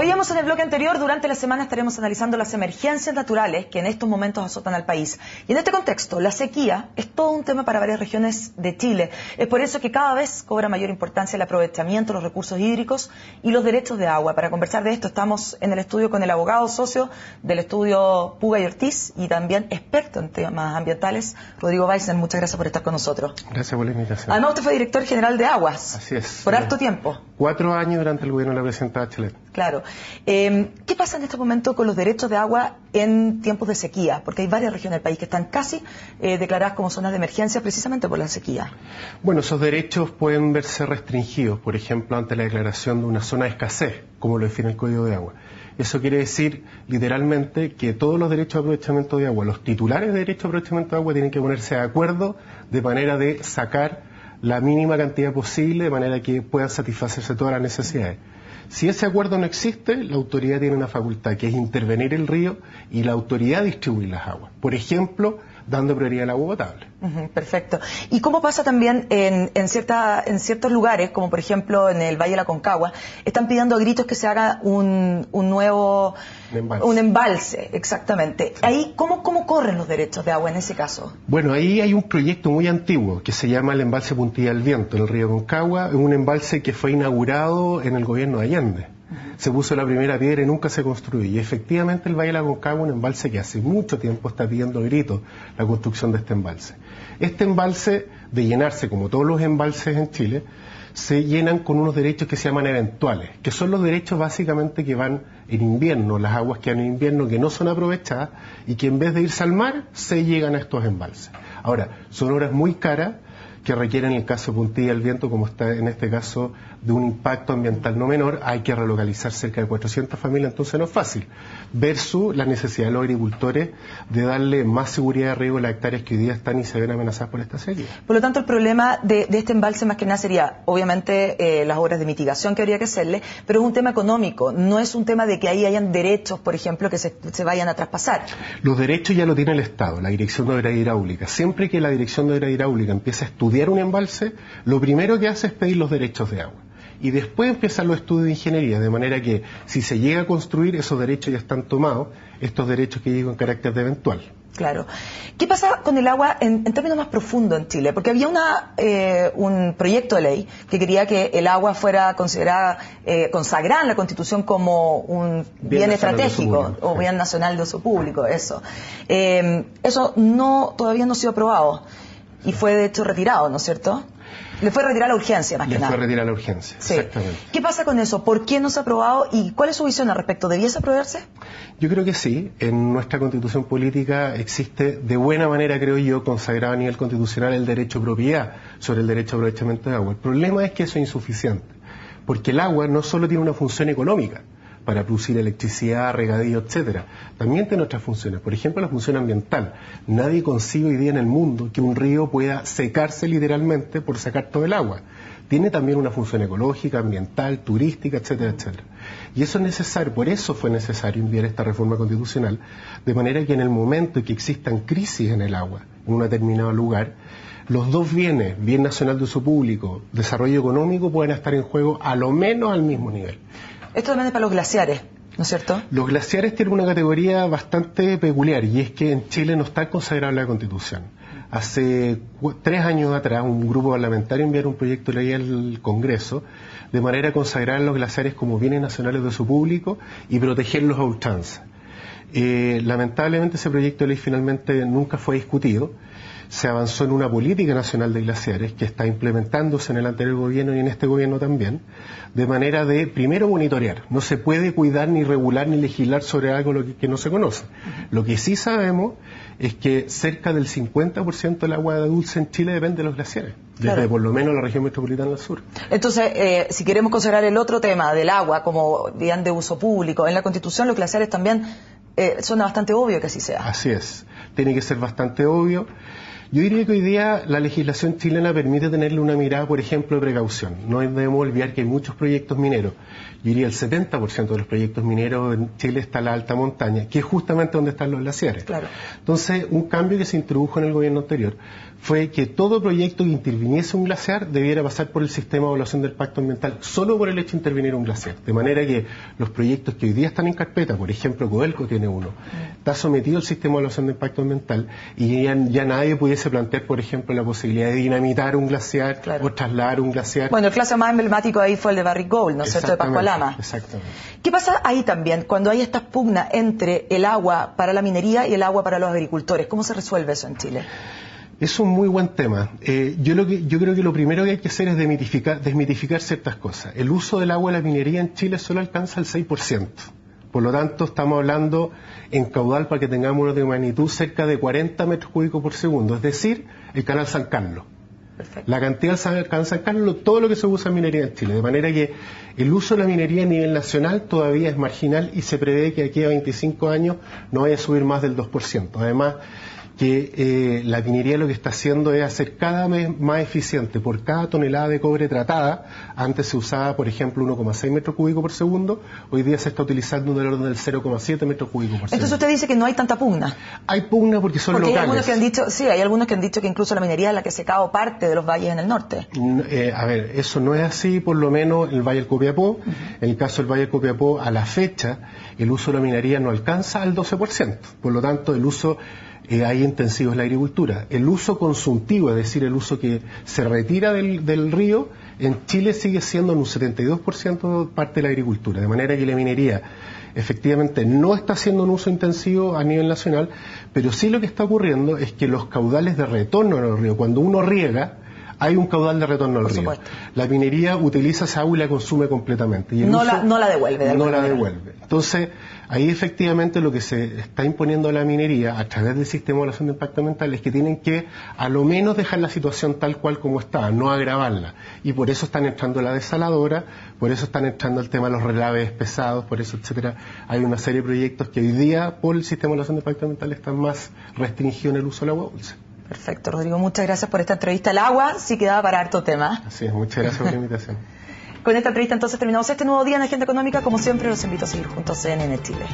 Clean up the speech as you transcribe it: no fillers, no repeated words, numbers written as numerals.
veíamos en el bloque anterior, durante la semana estaremos analizando las emergencias naturales que en estos momentos azotan al país. Y en este contexto, la sequía es todo un tema para varias regiones de Chile. Es por eso que cada vez cobra mayor importancia el aprovechamiento de los recursos hídricos y los derechos de agua. Para conversar de esto estamos en el estudio con el abogado socio del estudio Puga y Ortiz y también experto en temas ambientales, Rodrigo Weissner. Muchas gracias por estar con nosotros. Gracias por la invitación. Además, usted fue director general de Aguas. Así es. Por harto tiempo. 4 años durante el gobierno de la presidenta Bachelet. Claro. ¿Qué pasa en este momento con los derechos de agua en tiempos de sequía? Porque hay varias regiones del país que están casi declaradas como zonas de emergencia precisamente por la sequía. Bueno, esos derechos pueden verse restringidos, por ejemplo, ante la declaración de una zona de escasez, como lo define el Código de Agua. Eso quiere decir, literalmente, que todos los derechos de aprovechamiento de agua, los titulares de derechos de aprovechamiento de agua tienen que ponerse de acuerdo de manera de sacar la mínima cantidad posible, de manera que puedan satisfacerse todas las necesidades. Si ese acuerdo no existe, la autoridad tiene una facultad, que es intervenir el río y la autoridad distribuir las aguas. Por ejemplo, dando prioridad al agua potable. Perfecto. ¿Y cómo pasa también en ciertos lugares, como por ejemplo en el Valle de la Concagua, están pidiendo a gritos que se haga un nuevo... Un embalse, exactamente. Sí. Ahí, ¿cómo corren los derechos de agua en ese caso? Bueno, ahí hay un proyecto muy antiguo que se llama el embalse Puntilla del Viento, en el río Concagua. Es un embalse que fue inaugurado en el gobierno de Allende. Se puso la primera piedra y nunca se construyó. Y efectivamente el Valle de la Concagua es un embalse que hace mucho tiempo está pidiendo a gritos la construcción de este embalse. Este embalse, de llenarse como todos los embalses en Chile, se llenan con unos derechos que se llaman eventuales, que son los derechos básicamente que van en invierno, las aguas que van en invierno que no son aprovechadas y que en vez de irse al mar, se llegan a estos embalses. Ahora, son obras muy caras que requieren, en el caso de Puntilla del Viento, como está en este caso, de un impacto ambiental no menor, hay que relocalizar cerca de 400 familias, entonces no es fácil, versus la necesidad de los agricultores de darle más seguridad de riego a las hectáreas que hoy día están y se ven amenazadas por esta sequía. Por lo tanto, el problema de este embalse más que nada sería, obviamente, las obras de mitigación que habría que hacerle, pero es un tema económico, no es un tema de que ahí hayan derechos, por ejemplo, que se vayan a traspasar. Los derechos ya lo tiene el Estado, la Dirección de Obras Hidráulicas. Siempre que la Dirección de Obras Hidráulicas empieza a estudiar un embalse, lo primero que hace es pedir los derechos de agua. Y después empiezan los estudios de ingeniería, de manera que si se llega a construir, esos derechos ya están tomados, estos derechos que llegan en carácter de eventual. Claro. ¿Qué pasa con el agua en términos más profundos en Chile? Porque había un proyecto de ley que quería que el agua fuera considerada, consagrada en la Constitución como un bien estratégico o bien nacional de uso público, eso. Eso todavía no ha sido aprobado y fue de hecho retirado, ¿no es cierto? Le fue retirada la urgencia, más que nada. Le fue retirada la urgencia, sí. Exactamente. ¿Qué pasa con eso? ¿Por qué no se ha aprobado? ¿Y cuál es su visión al respecto? ¿Debiese aprobarse? Yo creo que sí. En nuestra Constitución política existe, de buena manera, creo yo, consagrado a nivel constitucional el derecho a propiedad sobre el derecho a aprovechamiento de agua. El problema es que eso es insuficiente, porque el agua no solo tiene una función económica, para producir electricidad, regadío, etcétera. También tiene otras funciones, por ejemplo la función ambiental. Nadie concibe hoy día en el mundo que un río pueda secarse literalmente por sacar todo el agua. Tiene también una función ecológica, ambiental, turística, etcétera, etcétera. Y eso es necesario, por eso fue necesario enviar esta reforma constitucional, de manera que en el momento en que existan crisis en el agua, en un determinado lugar, los dos bienes, bien nacional de uso público, desarrollo económico, pueden estar en juego a lo menos al mismo nivel. Esto también es para los glaciares, ¿no es cierto? Los glaciares tienen una categoría bastante peculiar y es que en Chile no está consagrado en la Constitución. Hace 3 años atrás un grupo parlamentario envió un proyecto de ley al Congreso de manera a consagrar los glaciares como bienes nacionales de uso público y protegerlos a ultranza. Lamentablemente ese proyecto de ley finalmente nunca fue discutido. Se avanzó en una política nacional de glaciares que está implementándose en el anterior gobierno y en este gobierno también, de manera de, primero, monitorear. No se puede cuidar, ni regular, ni legislar sobre algo que no se conoce. Lo que sí sabemos es que cerca del 50% del agua dulce en Chile depende de los glaciares, desde por lo menos la región metropolitana del sur. Entonces, si queremos considerar el otro tema del agua como bien de uso público, en la Constitución los glaciares también suena bastante obvio que así sea. Así es, tiene que ser bastante obvio. Yo diría que hoy día la legislación chilena permite tenerle una mirada, por ejemplo, de precaución. No debemos olvidar que hay muchos proyectos mineros. Yo diría el 70% de los proyectos mineros en Chile está en la alta montaña, que es justamente donde están los glaciares. Claro. Entonces, un cambio que se introdujo en el gobierno anterior fue que todo proyecto que interviniese un glaciar debiera pasar por el sistema de evaluación del impacto ambiental solo por el hecho de intervenir un glaciar. De manera que los proyectos que hoy día están en carpeta, por ejemplo, Codelco tiene uno, está sometido al sistema de evaluación de impacto ambiental y ya nadie pudiese plantear, por ejemplo, la posibilidad de dinamitar un glaciar o trasladar un glaciar. Bueno, el caso más emblemático ahí fue el de Barrick Gold, ¿no es cierto?, de Pascualama. Exactamente. ¿Qué pasa ahí también cuando hay estas pugnas entre el agua para la minería y el agua para los agricultores? ¿Cómo se resuelve eso en Chile? Es un muy buen tema. Yo creo que lo primero que hay que hacer es desmitificar ciertas cosas. El uso del agua de la minería en Chile solo alcanza el 6%. Por lo tanto, estamos hablando en caudal, para que tengamos una de magnitud, cerca de 40 metros cúbicos por segundo. Es decir, el canal San Carlos. Perfecto. La cantidad del canal San Carlos, todo lo que se usa en minería en Chile. De manera que el uso de la minería a nivel nacional todavía es marginal y se prevé que aquí a 25 años no vaya a subir más del 2%. Además, que la minería lo que está haciendo es hacer cada vez más eficiente. Por cada tonelada de cobre tratada, antes se usaba, por ejemplo, 1,6 metros cúbicos por segundo, hoy día se está utilizando del orden del 0,7 metros cúbicos por segundo. Entonces usted dice que no hay tanta pugna. Hay pugna porque son locales. Hay algunos que han dicho, sí, hay algunos que han dicho que incluso la minería es la que secaba parte de los valles en el norte. A ver, eso no es así, por lo menos en el Valle del Copiapó. En el caso del Valle del Copiapó, a la fecha, el uso de la minería no alcanza al 12%. Por lo tanto, el uso hay intensivos en la agricultura. El uso consultivo, es decir, el uso que se retira del río, en Chile sigue siendo en un 72% parte de la agricultura. De manera que la minería efectivamente no está haciendo un uso intensivo a nivel nacional, pero sí lo que está ocurriendo es que los caudales de retorno al río, cuando uno riega, hay un caudal de retorno al río. Supuesto. La minería utiliza esa agua y la consume completamente. Y no la devuelve. No la devuelve. Entonces, ahí efectivamente lo que se está imponiendo a la minería a través del sistema de evaluación de impacto ambiental es que tienen que a lo menos dejar la situación tal cual como está, no agravarla. Y por eso están entrando la desaladora, por eso están entrando el tema de los relaves pesados, por eso, etcétera. Hay una serie de proyectos que hoy día, por el sistema de evaluación de impacto ambiental, están más restringidos en el uso del agua dulce. Perfecto, Rodrigo, muchas gracias por esta entrevista. El agua sí quedaba para harto tema. Así es, muchas gracias por la invitación. Con esta entrevista entonces terminamos este nuevo día en Agenda Económica. Como siempre, los invito a seguir juntos en CNN Chile.